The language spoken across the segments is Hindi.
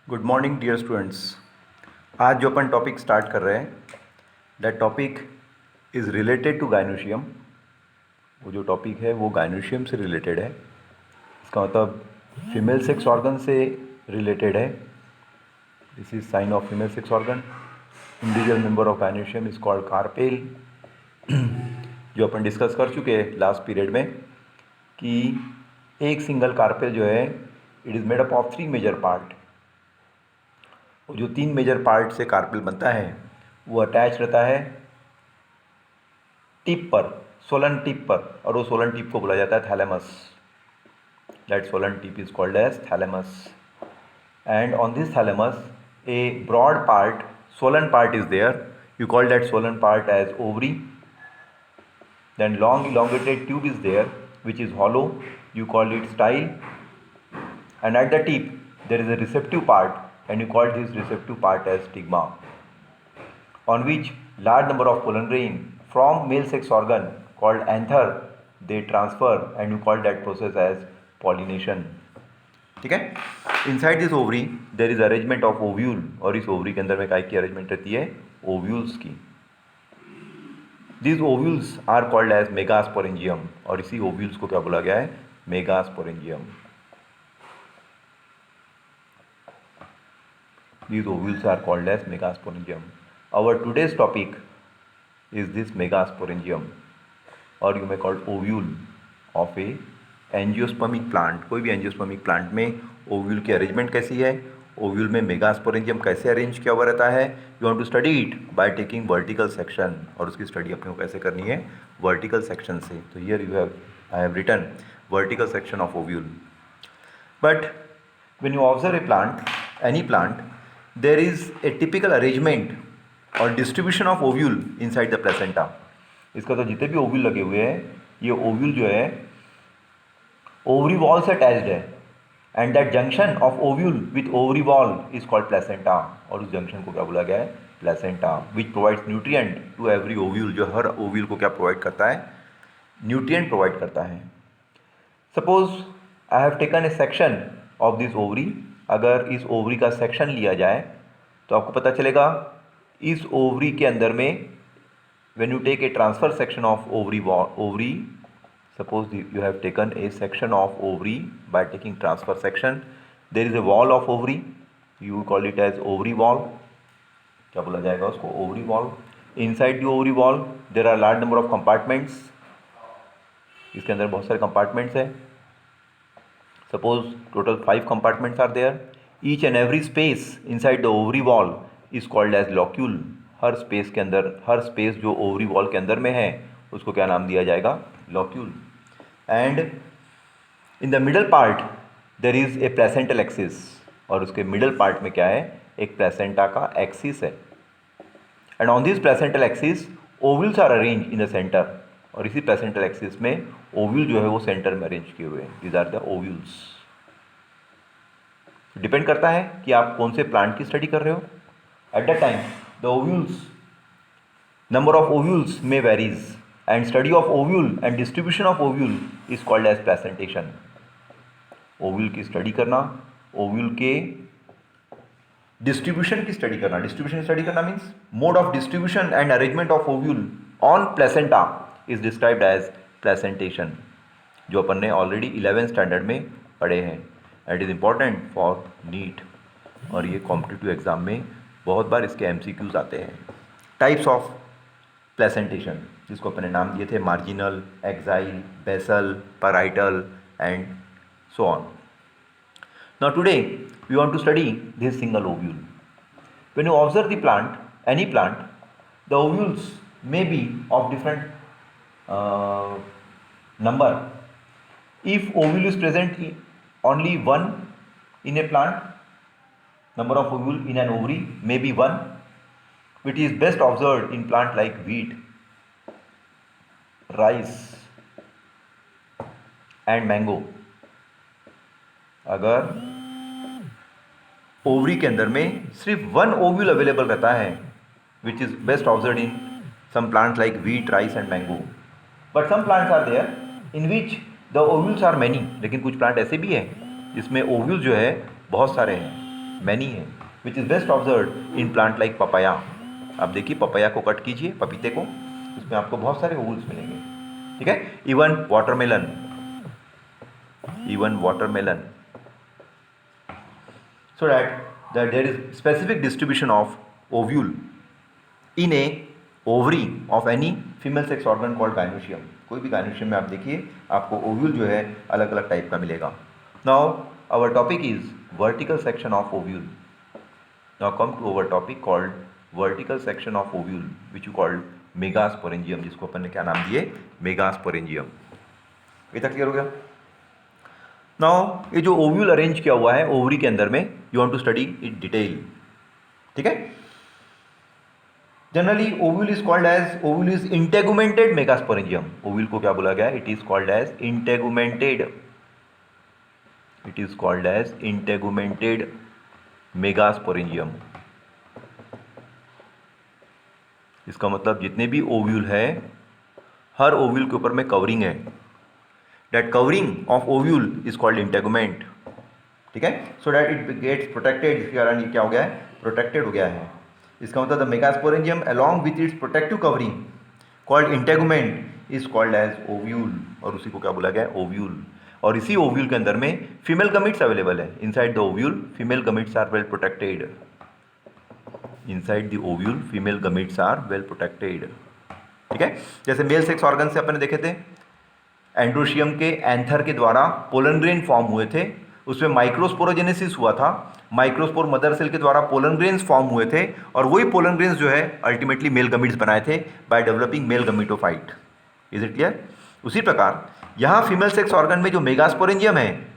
Good morning dear students. आज जो अपन टॉपिक स्टार्ट कर रहे हैं that topic is related to gynoecium. वो जो टॉपिक है वो गायनोशियम से रिलेटेड है। इसका मतलब फीमेल सेक्स ऑर्गन से रिलेटेड है। This is sine of female sex organ. Individual member of gynoecium is called carpel. जो अपन डिस्कस कर चुके हैं लास्ट पीरियड में कि एक सिंगल कार्पेल जो है it is made up of 3 major part. जो 3 मेजर पार्ट से कार्पेल बनता है वो अटैच रहता है टिप पर, सोलन टिप पर, और वो सोलन टिप को बोला जाता है thalamus. That swollen tip is called as thalamus. And on this thalamus a broad part, swollen part is there. You call that swollen part as ovary. Then long elongated tube is there which is hollow. You call it style. And at the tip there is a receptive part and you call this receptive part as stigma, on which large number of pollen grain from male sex organ called anther they transfer and you call that process as pollination. ठीक है। Inside this ovary there is arrangement of ovule, और इस ओवरी के अंदर में काय की अरेंजमेंट रहती है? ओव्यूल्स की। These ovules are called as megasporangium, और इसी ovules को क्या बोला गया है? megasporangium. These ovules are called as megasporangium. Our today's topic is this megasporangium, or you may call ovule of a angiospermic plant. कोई भी एंजियोस्पर्मिक प्लांट में ओव्यूल की अरेंजमेंट कैसी है, ओव्यूल में मेगास्पोरेंजियम कैसे अरेंज किया हुआ रहता है, you want to study it by taking vertical section. और उसकी स्टडी अपने को कैसे करनी है? वर्टिकल सेक्शन से। तो here you have I have written vertical section of ovule. But when you observe a plant, any plant, there is a typical arrangement और distribution of ovule inside the placenta. इसका तो जितने भी ओव्यूल लगे हुए हैं, ये ओव्यूल जो है ओवरी वॉल से अटैच्ड है, and that junction of ovule with ovary wall is called placenta. और उस जंक्शन को क्या बोला गया है? Placenta, which provides nutrient to every ovule. जो हर ओव्यूल को क्या प्रोवाइड करता है? न्यूट्रिएंट प्रोवाइड करता है। Suppose I have taken A section of this ovary. अगर इस ओवरी का सेक्शन लिया जाए तो आपको पता चलेगा इस ओवरी के अंदर में when you take a transverse section of ovary, suppose you have taken a section of ovary by taking transfer section, there is a wall of ovary, you call it as ovary wall. क्या बोला जाएगा उसको? ovary wall. Inside the ovary wall there are large number of compartments. इसके अंदर बहुत सारे compartments है। Suppose total 5 compartments are there. Each and every space inside the ovary wall is called as locule. Her space के अंदर, हर space जो ovary wall के अंदर में है उसको क्या नाम दिया जाएगा? locule. And in the middle part there is a placental axis, और उसके middle part में क्या है? एक placenta का axis है। And on this placental axis ovules are arranged in the center, और इसी placental axis में ovule जो है वो center में arrange किए हुए हैं। These are the ovules. Depend करता है कि आप कौन से प्लांट की स्टडी कर रहे हो। At that time the ovules, number of ovules may varies, and study of ovule and distribution of ovule is called as placentation. Ovule की स्टडी करना, ओव्यूल के डिस्ट्रीब्यूशन की स्टडी करना। डिस्ट्रीब्यूशन स्टडी करना means mode of distribution and arrangement of ovule on placenta is described as placentation, जो अपन ने ऑलरेडी 11th स्टैंडर्ड में पढ़े हैं। It is important for NEET, और ये कॉम्पिटिटिव एग्जाम में बहुत बार इसके MCQs आते हैं। टाइप्स ऑफ प्लेसेंटेशन, जिसको अपने नाम दिए थे marginal, axile, basal, parietal and so on. Now today we want to study this single ovule. When you observe the plant, any plant, the ovules may be of different number. If ovule is present only one in a plant, number of ovule in an ovary may be one, which is best observed in plant like wheat, rice and mango. अगर ओवरी के अंदर में सिर्फ वन ओव्यूल अवेलेबल रहता है, which is best observed in some plants like wheat, rice and mango. But some plants are there in which the ovules are many. लेकिन कुछ प्लांट ऐसे भी हैं जिसमें ओव्यूल जो है बहुत सारे हैं, मैनी है, which is best observe in plant like papaya. आप देखिए पपाया को कट कीजिए, पपीते को, इसमें आपको बहुत सारे ओवल्स मिलेंगे, ठीक है। Even watermelon, so that there is specific distribution of ovule in a ovary of any female sex organ called gynoecium। कोई भी gynoecium में आप देखिए आपको ओव्यूल जो है अलग अलग टाइप का मिलेगा। Now our topic is vertical section of ovule. Now come to our topic called vertical section of ovule which you called megasporangium, जिसको अपन ने क्या नाम दिए, मेगास्पोरेंजियम। इतना क्लियर हो गया। नाउ ये जो ओव्यूल अरेंज किया हुआ है ओवरी के अंदर में, you want to study it detail, ठीक है। Generally ovule is called as, ovule is integumented megasporangium. Ovule को क्या बोला गया, it is called as integumented, it is called as integumented megasporangium. इसका मतलब जितने भी ओव्यूल है, हर ओव्यूल के ऊपर में कवरिंग है। That covering of ovule is called integument, ठीक है। So that it gets protected, इसके कारण ये क्या हो गया है, प्रोटेक्टेड हो गया है। इसका मतलब the megasporangium along with its protective covering called integument is called as ovule, और उसी को क्या बोला गया है, ओव्यूल। और इसी ओव्यूल के अंदर में फीमेल गमीट्स अवेलेबल है। Inside the ovule female gametes are well protected, inside the ovule female gametes are well protected, ठीक है। जैसे मेल सेक्स ऑर्गन से अपन ने देखे थे, एंड्रोशियम के एंथर के द्वारा पोलन ग्रेन फॉर्म हुए थे, उसमें माइक्रोस्पोरोजेनेसिस हुआ था, माइक्रोस्पोर मदर सेल के द्वारा पोलन ग्रेन्स फॉर्म हुए थे, और वही पोलन ग्रेन्स जो है अल्टीमेटली मेल गमीट्स बनाए थे by developing male gametophyte. Is it clear. उसी प्रकार यहाँ फीमेल सेक्स ऑर्गन में जो मेगास्पोरेंजियम है,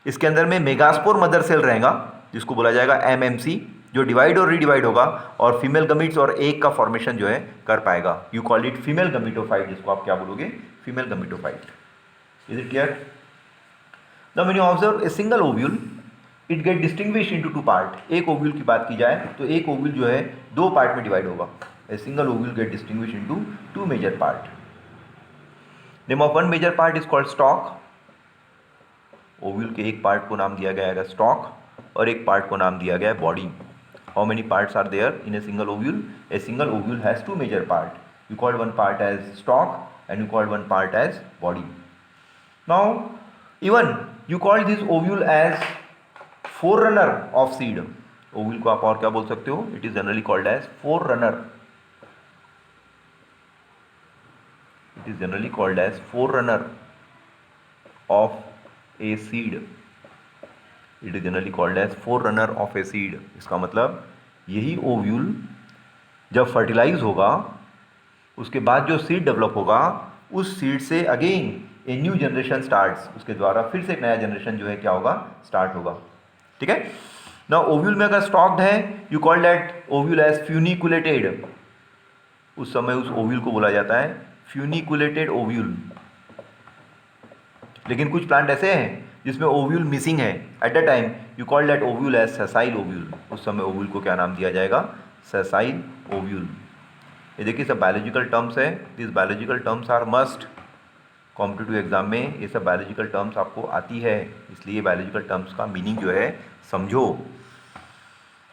इसके अंदर में मेगास्पोर मदर सेल रहेगा जिसको बोला जाएगा एमएमसी, जो डिवाइड और रीडिवाइड होगा और फीमेल गमीट्स और एग का फॉर्मेशन जो है कर पाएगा। You call it female gametophyte, जिसको आप क्या बोलोगे, female gametophyte. Is it clear. Now when you observe A single ovule, it get distinguish into two part. एक ओव्यूल की बात की जाए तो एक ओव्यूल जो है दो पार्ट में डिवाइड होगा। A single ovule get distinguish into two major part. Name of one major part is called stalk. Ovule के एक पार्ट को नाम दिया गया है स्टॉक और एक पार्ट को नाम दिया गया है body. How many parts are there in a single ovule? A single ovule has two major part. You called one part as stalk and you called one part as body. Now even you call this ovule as forerunner of seed. Ovule को आप और क्या बोल सकते हो? It is generally called as forerunner. It is generally called as forerunner of a seed. It is generally called as forerunner of a seed. इसका मतलब यही ओव्यूल जब फर्टिलाइज होगा उसके बाद जो सीड डेवलप होगा, उस सीड से again a new generation starts, उसके द्वारा फिर से एक नया जनरेशन जो है क्या होगा, स्टार्ट होगा, ठीक है। ना ओव्यूल में अगर स्टॉक्ड है, you call that ovule as funiculated. उस समय उस ओव्यूल को बोला जाता है फ्यूनिकुलेटेड ओव्यूल। लेकिन कुछ प्लांट ऐसे हैं जिसमें ओव्यूल मिसिंग है, at the time you call that ovule as sessile ovule. उस समय ओव्यूल को क्या नाम दिया जाएगा, सेसाइल ओव्यूल। ये देखिए सब बायोलॉजिकल टर्म्स है। This biological terms are must. Competitive exam में ये सब बायोलॉजिकल टर्म्स आपको आती है, इसलिए बायोलॉजिकल टर्म्स का मीनिंग जो है समझो।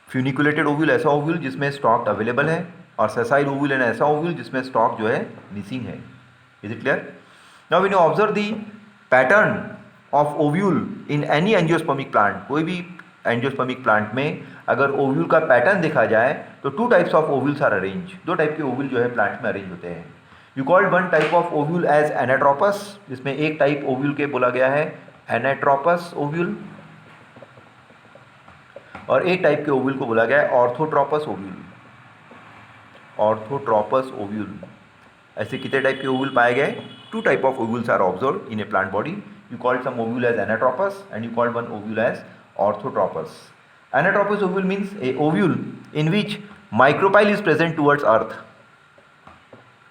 फ्यूनिकुलेटेड ओव्यूल ऐसा ओव्यूल जिसमें स्टॉक अवेलेबल है, और सेसाइल ओव्यूल है ऐसा ओव्यूल जिसमें स्टॉक जो है मिसिंग है। Is it clear. Now when you observe the pattern of ovule in any angiospermic plant, कोई भी एंजियोस्पर्मिक प्लांट में अगर ओव्यूल का पैटर्न देखा जाए तो two types of ovules are arrange. दो टाइप के ओव्यूल जो है प्लांट में अरेंज होते हैं। You called one type of ovule as anatropous, जिसमें एक टाइप ओव्यूल के बोला गया है एनाट्रोपस ओव्यूल, और एक टाइप के ओव्यूल को बोला गया है ऑर्थोट्रोपस ओव्यूल। Orthotropous ovule. ऐसे कितने टाइप के ओव्यूल पाए गए? Two type of ovules are observed in a plant body. You called some ovule as anatropous and you called one ovule as orthotropous. Anatropous ovule means a ovule in which micropyle is present towards earth.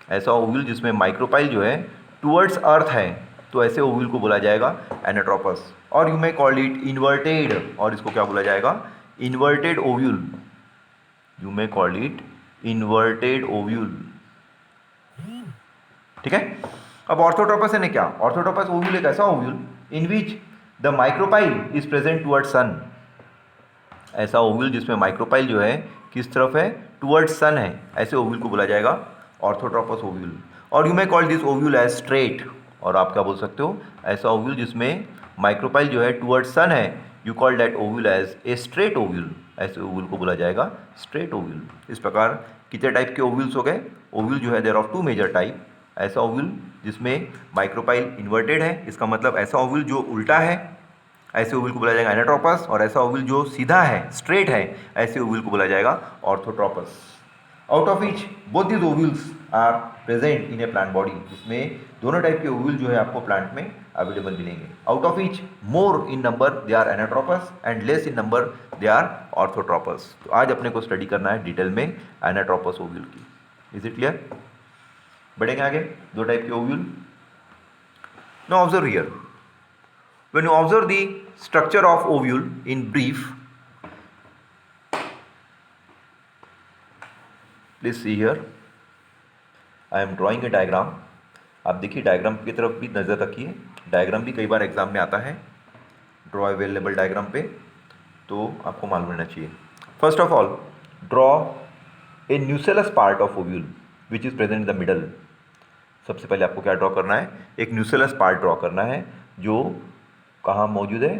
ऐसा ओव्यूल जिसमें माइक्रोपाइल जो है टूवर्ड्स अर्थ है, तो ऐसे ओव्यूल को बोला जाएगा एनाट्रोपस. और you may call it inverted, और इसको क्या बोला जाएगा? Inverted ovule. You may call it inverted ovule. ठीक है. अब ऑर्थोट्रोपस है क्या? ऑर्थोट्रोपस ओव्यूल एक ऐसा ovule in which the micropyle is present towards sun. ऐसा ओव्यूल जिसमें माइक्रोपाइल जो है किस तरफ है, टुवर्ड्स सन है, ऐसे ओव्यूल को बोला जाएगा ऑर्थोट्रोपस ओव्यूल। और you may call this ovule as straight, और आप क्या बोल सकते हो, ऐसा ओव्यूल जिसमें माइक्रोपाइल जो है टुवर्ड्स सन है, you call that ovule as a straight ovule, ऐसे ओव्यूल को बोला जाएगा स्ट्रेट ओव्यूल। इस प्रकार कितने टाइप के ओव्यूल्स हो गए, ओव्यूल जो है there of two major type. ऐसा ओव्यूल जिसमें माइक्रोपाइल इन्वर्टेड है, इसका मतलब ऐसा ओव्यूल जो उल्टा है, ऐसे ओव्यूल को बोला जाएगा एनाट्रोपस, और ऐसा ओव्यूल जो सीधा है, स्ट्रेट है, ऐसे ओव्यूल को बोला जाएगा orthotropous. Out of which both these ovules are present in a plant body, जिसमें दोनों टाइप के ओव्यूल जो है आपको प्लांट में अवेलेबल मिलेंगे। Out of which more in number they are anatropous and less in number they are orthotropous. तो आज अपने को स्टडी करना है डिटेल में एनाट्रोपस ओव्यूल की। Is it clear? बढ़ेंगे आगे, दो टाइप के ovule. Now observe here, when you observe the structure of ovule in brief, please see here, I am drawing a diagram। आप देखिए डायग्राम की तरफ भी नज़र रखिए, डायग्राम भी कई बार एग्जाम में आता है, ड्रॉ अवेलेबल डायग्राम पे, तो आपको मालूम रहना चाहिए। First of all draw a nucellus part of ovule which is present in the middle. सबसे पहले आपको क्या ड्रॉ करना है, एक न्यूसेलस पार्ट ड्रॉ करना है जो कहाँ मौजूद है,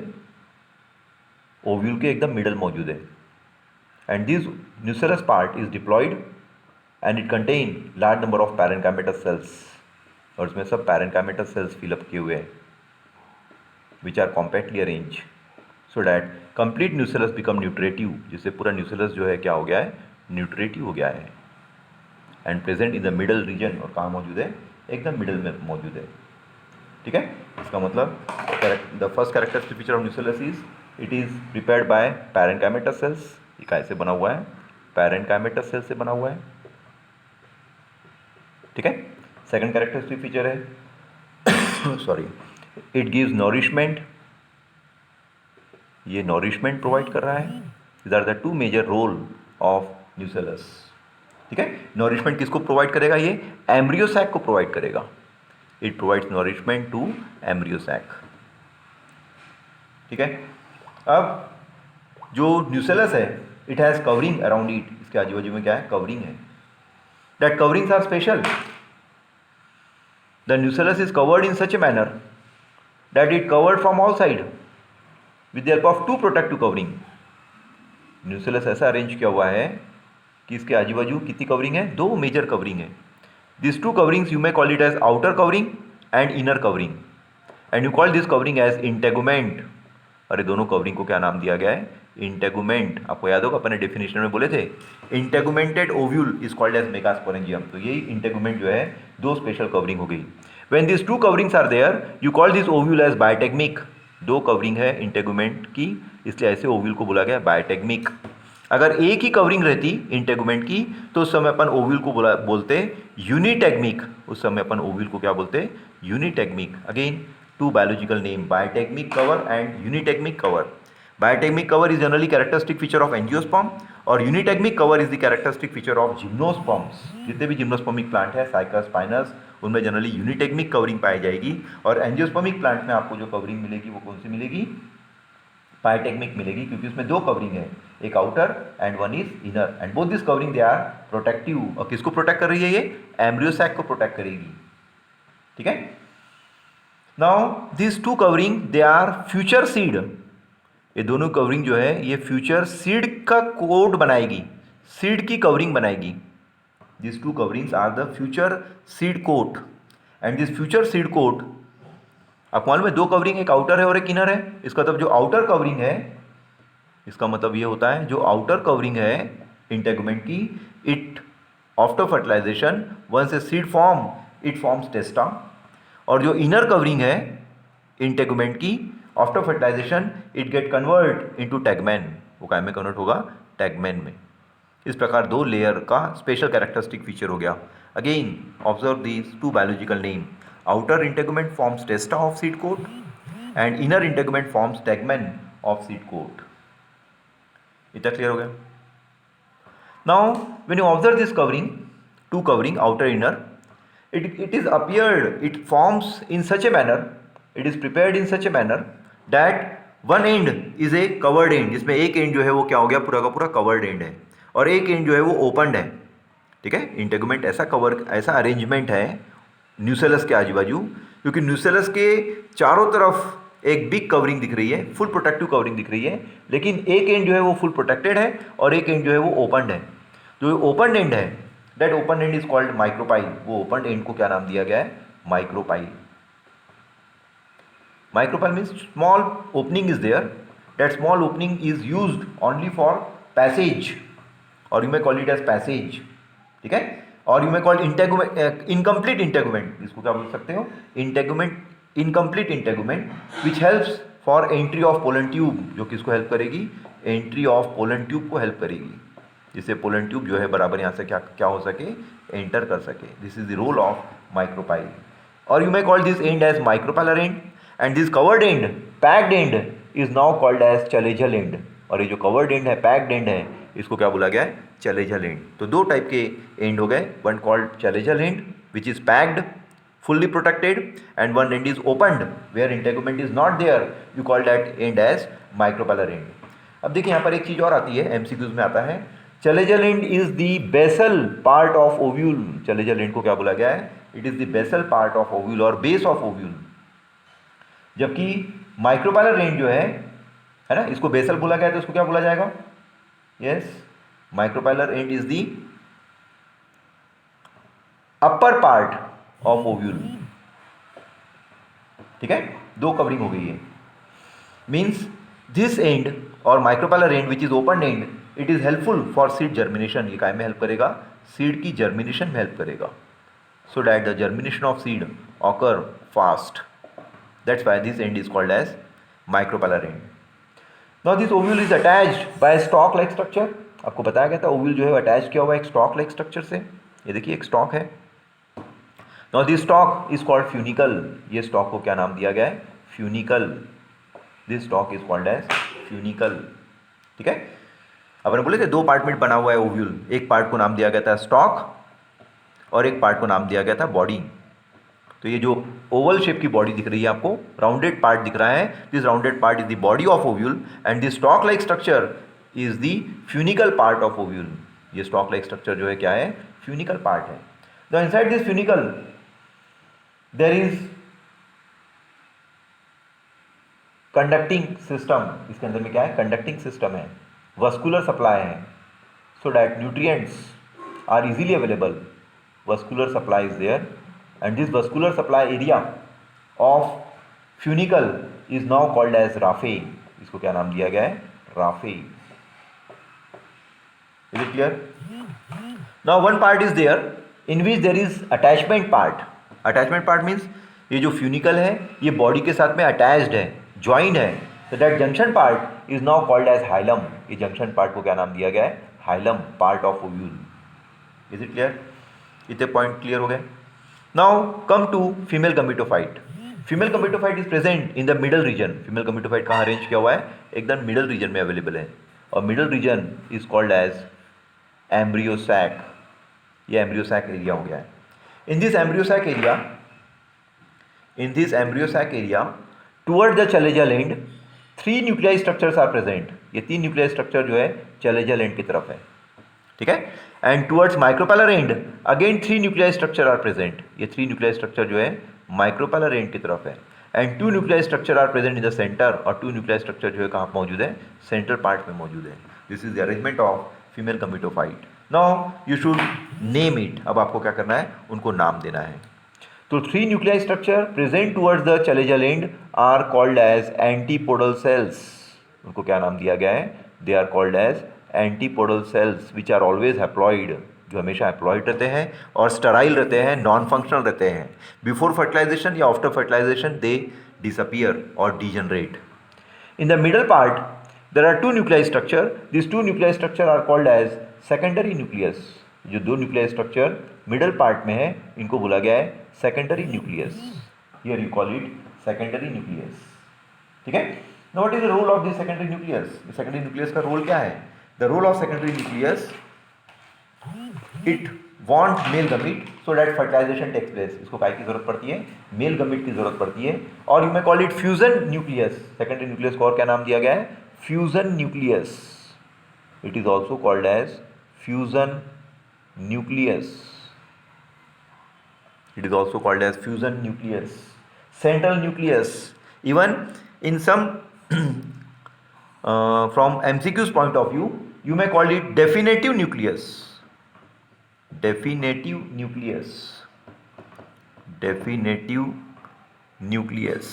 ओव्यूल के एकदम मिडल मौजूद है। And this nucellus part is diploid and it contain large number of parenchymatous cells, और इसमें सब पैरेन्काइमेटस सेल्स फिलअप किए हुए हैं which are compactly arrange so that complete nucellus become nutritive, जिससे पूरा न्यूसेलस जो है क्या हो गया है, न्यूट्रेटिव हो गया है। And present in the middle region, और कहाँ मौजूद है, एकदम मिडल में मौजूद है। ठीक है, इसका मतलब the first characteristic feature of nucellus is it is prepared by parenchymatous sales. ये कैसे बना हुआ है, पैरेन्काइमेटस सेल्स से बना हुआ है। ठीक है, सेकंड कैरेक्टरिस्टिक फीचर है सॉरी, इट गिव्स नॉरिशमेंट, ये नॉरिशमेंट प्रोवाइड कर रहा है। These are the two major role of nucellus. ठीक है, नॉरिशमेंट किसको प्रोवाइड करेगा, ये एम्ब्रियो सैक को प्रोवाइड करेगा। It provides nourishment to embryo sac. ठीक है, अब जो न्यूसेलस है it has covering around it, इसके आजू बाजू में क्या है, कवरिंग है। That coverings are special. The nucellus is covered in such a manner that it covered from all side with the help of two protective covering. Nucellus ऐसा अरेंज किया हुआ है कि इसके आजू बाजू कितनी कवरिंग है, दो मेजर कवरिंग है। These two coverings you may call it as outer covering and inner covering, and you call this covering as integument। अरे दोनों कवरिंग को क्या नाम दिया गया है, इंटेगुमेंट। आपको याद होगा अपने डेफिनेशन में बोले थे, integumented ovule is called as megasporangium. तो यही इंटेगुमेंट जो है दो स्पेशल कवरिंग हो गई। When this two coverings are there you call this ovule as bitegmic. दो कवरिंग है इंटेगुमेंट की, इसलिए ऐसे ओव्यूल को बोला गया बायोटेगमिक। अगर एक ही कवरिंग रहती इंटेगुमेंट की तो उस समय अपन ओव्यूल को बोलते यूनिटेगमिक। उस समय अपन ओव्यूल को क्या बोलते, unitegmic. Again two biological name, bitegmic cover and unitegmic cover. Bitegmic cover is generally characteristic feature of angiosperm, और unitegmic cover is the characteristic feature of gymnosperms. जितने भी जिम्नोस्पर्मिक प्लांट है, साइकस, स्पाइनस, उनमें जनरली यूनिटेगमिक कवरिंग पाई जाएगी। और एंजियोस्पर्मिक प्लांट में आपको जो कवरिंग मिलेगी वो कौन सी मिलेगी, बायोटेगमिक मिलेगी, क्योंकि उसमें दो कवरिंग है, एक outer and one is inner, and both this covering they are protective. और किसको प्रोटेक्ट कर रही है, ये एम्ब्रियो सैक को प्रोटेक्ट करेगी। ठीक है, now this two covering they are future seed. ये दोनों कवरिंग जो है ये फ्यूचर सीड का कोट बनाएगी, सीड की कवरिंग बनाएगी। This two coverings are the future seed coat, and this future seed coat, आपको मालूम है दो कवरिंग, एक आउटर है और एक इनर है। इसका मतलब जो आउटर कवरिंग है, इसका मतलब ये होता है जो आउटर कवरिंग है इंटेगुमेंट की, it after fertilization once a seed form it forms testa. और जो इनर कवरिंग है इंटेगुमेंट की, after fertilization it get convert into tegmen. वो काय में कन्वर्ट होगा, टैगमैन में। इस प्रकार दो लेयर का स्पेशल कैरेक्टरिस्टिक फीचर हो गया। Again observe these two biological name, outer integument forms testa of seed coat and inner integument forms tegmen of seed coat। इतना क्लियर हो गया। Now when you observe this covering, two covering outer inner, it is appeared, it forms in such a manner, it is prepared in such a manner that one and is a covered and, जिसमें एक एंड जो है वो क्या हो गया, पूरा का पूरा कवर्ड एंड है, और एक एंड जो है वो ओपनड है। ठीक है, इंटेगुमेंट ऐसा अरेंजमेंट है न्यूसेलस के आजू बाजू, क्योंकि न्यूसेलस के चारों तरफ एक बिग कवरिंग दिख रही है, फुल प्रोटेक्टिव कवरिंग दिख रही है, लेकिन एक एंड जो है वो फुल प्रोटेक्टेड है और एक एंड जो है वो ओपनड है। जो ओपन एंड है, that open and is called micropyle. वो ओपन एंड को क्या नाम दिया गया है, micropyle. Micropyle means small opening is there. That small opening is used only for passage, or you may call it as passage. ठीक है, और you may call incomplete integument. इसको क्या बोल सकते हो, incomplete integument, which helps for entry of pollen tube, जो किसको हेल्प करेगी, entry of pollen tube को हेल्प करेगी, जिससे पोलन ट्यूब जो है बराबर यहाँ से क्या क्या हो सके, एंटर कर सके। This is the role of micropyle, और you may call this end as micropylar end, and this covered end, packed end is now called as chalazal end. और ये जो कवर्ड एंड है, पैक्ड एंड है, इसको क्या बोला गया है, चलेजल एंड। तो दो टाइप के एंड हो गए, one called चलेजल and which is packed, fully protected, and one end is opened where integument is not there, you call that end as micropylar end. अब देखिए यहाँ पर एक चीज और आती है, एमसीक्यूज में आता है, chalazal end is the basal part of ovule. Chalazal end को क्या बोला गया है, it is the basal part of ovule और बेस ऑफ ओव्यूल, जबकि माइक्रोपाइलर एंड जो है ना, इसको बेसल बोला गया है, तो इसको क्या बोला जाएगा, yes, micropylar and is the upper part of ovule. ठीक है, दो कवरिंग हो गई है, मीन्स दिस एंड और micropylar and which is open and, it is helpful for seed germination. ये काय में हेल्प करेगा, सीड की जर्मिनेशन में हेल्प करेगा, so that the germination of seed occur fast, that's why this end is called as micropylar end. Now this ovule is attached by stalk like structure. आपको बताया गया था ओव्यूल जो है अटैच किया हुआ है एक स्टॉक लाइक स्ट्रक्चर से। ये देखिए एक स्टॉक है। Now this stalk is called funicle. ये स्टॉक को क्या नाम दिया गया है, funicle. This stalk is called as funicle. ठीक है, अपन बोले थे दो पार्ट में बना हुआ है ओव्यूल, एक पार्ट को नाम दिया गया था स्टॉक और एक पार्ट को नाम दिया गया था बॉडी। तो ये जो ओवल शेप की बॉडी दिख रही है आपको, राउंडेड पार्ट दिख रहा है, this rounded part is the body of ovule and this stalk like structure is the funicle part of ovule. ये स्टॉक लाइक स्ट्रक्चर जो है क्या है, फ्यूनिकल पार्ट है। The inside this funicle there is conducting system. इसके अंदर में क्या है, कंडक्टिंग सिस्टम है, वस्कुलर सप्लाई है, so that nutrients are easily available. Vascular supply is there and this vascular supply area of funicle is now called as raphe. इसको क्या नाम दिया गया है, raphe. Is it clear? Now one part is there in which there is attachment part. Attachment part means ये जो फ्यूनिकल है ये बॉडी के साथ में अटैच्ड है, ज्वाइंट है, so that junction part is now called as hilum. ये जंक्शन पार्ट को क्या नाम दिया गया है, hilum, part of ovule. Is it clear? इतने पॉइंट क्लियर हो गए। Now come to female gametophyte. Female gametophyte is present in the middle region. Female gametophyte कहाँ अरेंज किया हुआ है, एकदम मिडल रीजन में अवेलेबल है, और middle region is called as embryo sac. ये एम्ब्रियोसैक एरिया हो गया है। In this embryo sac area toward the chalazal end 3 nuclei structures are present. ये 3 न्यूक्लियाई स्ट्रक्चर जो है चलेजल एंड की तरफ है। ठीक है, and towards micropylar end again 3 nuclei structure are present. ये 3 न्यूक्लियाई स्ट्रक्चर जो है माइक्रोपाइलर एंड की तरफ है, and 2 nuclei structure are present in the centre, और 2 न्यूक्लियाई स्ट्रक्चर जो है कहाँ मौजूद है, सेंटर पार्ट में मौजूद है। This is the arrangement of female gametophyte. Now you should name it. अब आपको क्या करना है, उनको नाम देना है। तो 3 nuclei structure present towards the chalazal end are called as antipodal cells. उनको क्या नाम दिया गया है, they are called as antipodal cells which are always haploid, जो हमेशा हैप्लॉइड रहते हैं और स्टराइल रहते हैं, नॉन फंक्शनल रहते हैं। बिफोर फर्टिलाइजेशन या आफ्टर फर्टिलाइजेशन दे डिसअपियर और degenerate. In the middle part there are 2 nuclei structure. This 2 nuclei structure are called as secondary nucleus. जो 2 न्यूक्लियाई स्ट्रक्चर मिडल पार्ट में है, इनको बोला गया है secondary nucleus. Here you call it secondary nucleus. ठीक है, now what is the role of this secondary nucleus? Secondary nucleus का रोल क्या है? The role of secondary nucleus, it want male gamete so that fertilisation takes place. इसको काय की जरूरत पड़ती है? मेल गमीट की जरूरत पड़ती है। और you may call it fusion nucleus. Secondary nucleus को और क्या नाम दिया गया है? Fusion nucleus. It is also called as fusion nucleus. It is also called as fusion nucleus, central nucleus. Even in some from MCQ's point of view, you may call it definitive nucleus. Definitive nucleus. Definitive nucleus.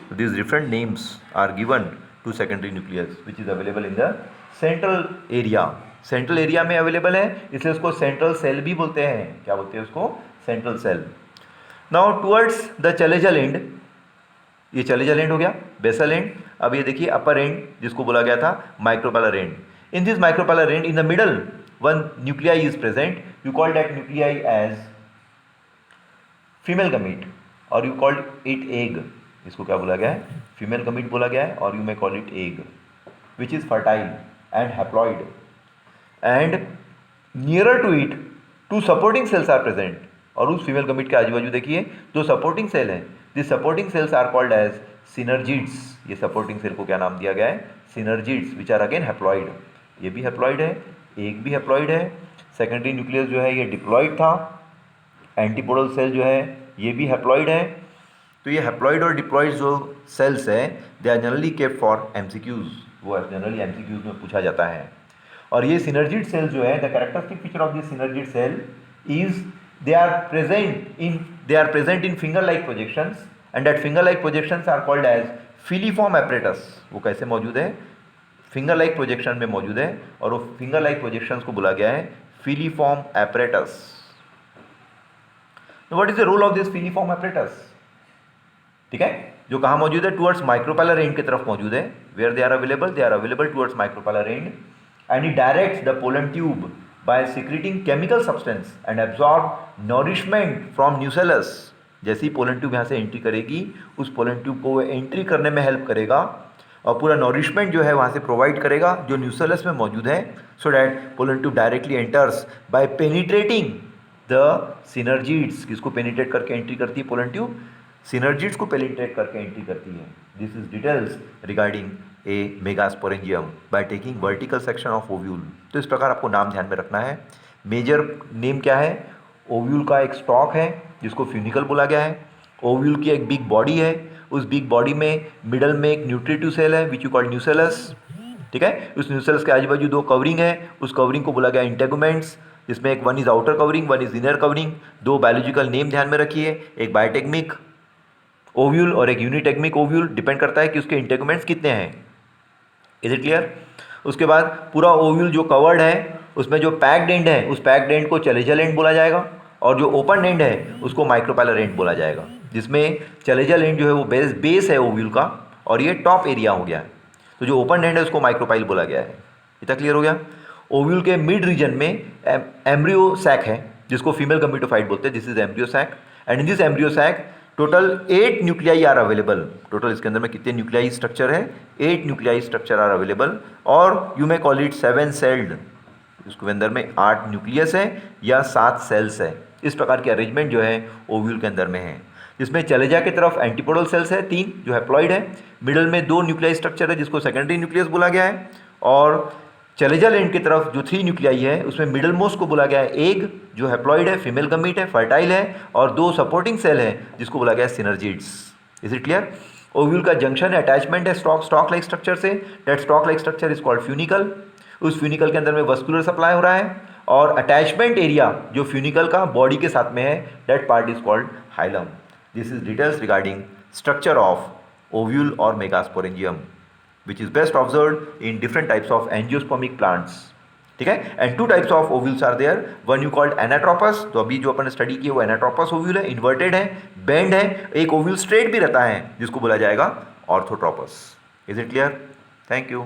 So these different names are given to secondary nucleus, which is available in the central area. Central area में अवेलेबल है, इसलिए उसको सेंट्रल सेल भी बोलते हैं। क्या बोलते हैं उसको? Central cell. Now towards the chalazal end, ये चलेजल एंड हो गया, बेसल एंड। अब ये देखिए अपर एंड जिसको बोला गया था micropylar end. In this micropylar end in the middle one nuclei is present, you call that nuclei as female gamete और यू कॉल्ड इट एग। इसको क्या बोला गया है? फीमेल गमीट बोला गया है और you may call it egg, which is fertile and haploid. And nearer to it two supporting cells are present. और उस फीमेल गमीट के आजू बाजू देखिए जो सपोर्टिंग सेल हैं, this supporting cells are called as synergids. ये सपोर्टिंग सेल को क्या नाम दिया गया है? Synergids, which are again haploid. ये भी हैप्लॉइड है, एक भी हैप्लॉइड है। सेकेंडरी न्यूक्लियस जो है ये डिप्लॉइड था। एंटीपोडल सेल जो है ये भी हैप्लॉइड है। तो ये हैप्लॉइड और डिप्लॉइड जो सेल्स है they are generally kept for MCQs, वो जनरली एमसीक्यूज में पूछा जाता है। और ये सिनर्जिड सेल जो है, the characteristic feature of this synergid cell is they are present in finger like projections and that finger like projections are called as filiform apparatus. वो कैसे मौजूद है? फिंगर लाइक प्रोजेक्शन में मौजूद है और वो फिंगर लाइक प्रोजेक्शंस को बोला गया है filiform apparatus. What is the role of this filiform apparatus? ठीक है, जो कहाँ मौजूद है? टुवर्ड्स माइक्रोपैलर एंड की तरफ मौजूद है। Where they are available towards micropylar end and it directs the pollen tube by secreting chemical substance and absorb nourishment from nucellus। जैसे ही पोलन ट्यूब यहाँ से एंट्री करेगी, उस पोलन ट्यूब को वो एंट्री करने में हेल्प करेगा और पूरा नॉरिशमेंट जो है वहाँ से प्रोवाइड करेगा जो न्यूसेलस में मौजूद है, so that pollen tube directly enters by penetrating the synergids. किसको पेनिट्रेट करके एंट्री करती है पोलन ट्यूब? सिनर्जिड्स को पेनिट्रेट करके एंट्री करती है। This is details regarding a megasporangium by taking vertical section of ovule. तो इस प्रकार आपको नाम ध्यान में रखना है। मेजर नेम क्या है? ओव्यूल का एक स्टॉक है जिसको फ्यूनिकल बोला गया है। ओव्यूल की एक बिग बॉडी है, उस बिग बॉडी में मिडल में एक न्यूट्रिटिव सेल है विच यू कॉल्ड न्यूसेलस। ठीक है, उस न्यूसेलस के आजू बाजू दो कवरिंग है, उस कवरिंग को बोला गया इंटेगुमेंट्स, जिसमें एक one is outer covering, one is inner covering. दो बायोलॉजिकल नेम ध्यान में रखिए, एक बायोटेक्मिक ओव्यूल और एक यूनिटेक्मिक ओव्यूल। डिपेंड करता है कि उसके इंटेगुमेंट्स कितने हैं। Is it clear? उसके बाद पूरा ओव्यूल जो कवर्ड है उसमें जो पैक्ड एंड है, उस पैक्ड एंड को चलेजल एंड बोला जाएगा और जो ओपन एंड है उसको माइक्रोपैलर एंड बोला जाएगा। जिसमें चलेजल एंड जो है वो बेस है ओव्यूल का और ये टॉप एरिया हो गया है। तो जो ओपन एंड है उसको माइक्रोपाइल बोला गया है। इतना क्लियर हो गया? ओव्यूल के मिड रीजन में एम्ब्रियो सैक है जिसको फीमेल गमीटोफाइट बोलते हैं। This is embryo sac and in this embryo sac total 8 nuclei are available. Total इसके अंदर में कितने न्यूक्लियाई स्ट्रक्चर है? 8 न्यूक्लियाई स्ट्रक्चर आर अवेलेबल और you may call it 7 celled. इसके अंदर में 8 न्यूक्लियस है या 7 सेल्स है। इस प्रकार की अरेंजमेंट जो है ओव्यूल के अंदर में है। जिसमें चलेजा की तरफ एंटीपोडल सेल्स है 3 जो हैप्लॉइड है, मिडल में 2 न्यूक्लियाई स्ट्रक्चर है जिसको सेकेंडरी न्यूक्लियस बोला गया है और चलेजल एंड की तरफ जो 3 न्यूक्लियाई है उसमें मिडल मोस्ट को बोला गया है एग जो हैप्लॉइड है, फीमेल गमीट है, फर्टाइल है और 2 सपोर्टिंग सेल है जिसको बोला गया है synergids. Is it clear? Ovule का जंक्शन है, अटैचमेंट है स्टॉक लाइक स्ट्रक्चर से। That stock like structure is called funicle. उस फ्यूनिकल के अंदर में वस्कुलर सप्लाई हो रहा है और अटैचमेंट एरिया जो फ्यूनिकल का बॉडी के साथ में है that part is called hilum. This is details regarding structure of ovule और megasporangium which is best observed in different types of angiospermic plants। ठीक है, and 2 types of ovules are there, one you called anatropous, तो अभी जो अपन स्टडी किया वो एनाट्रोपस ओव्यूल है, इन्वर्टेड है, बेंड है, एक ओव्यूल स्ट्रेट भी रहता है जिसको बोला जाएगा orthotropous. Is it clear? Thank you.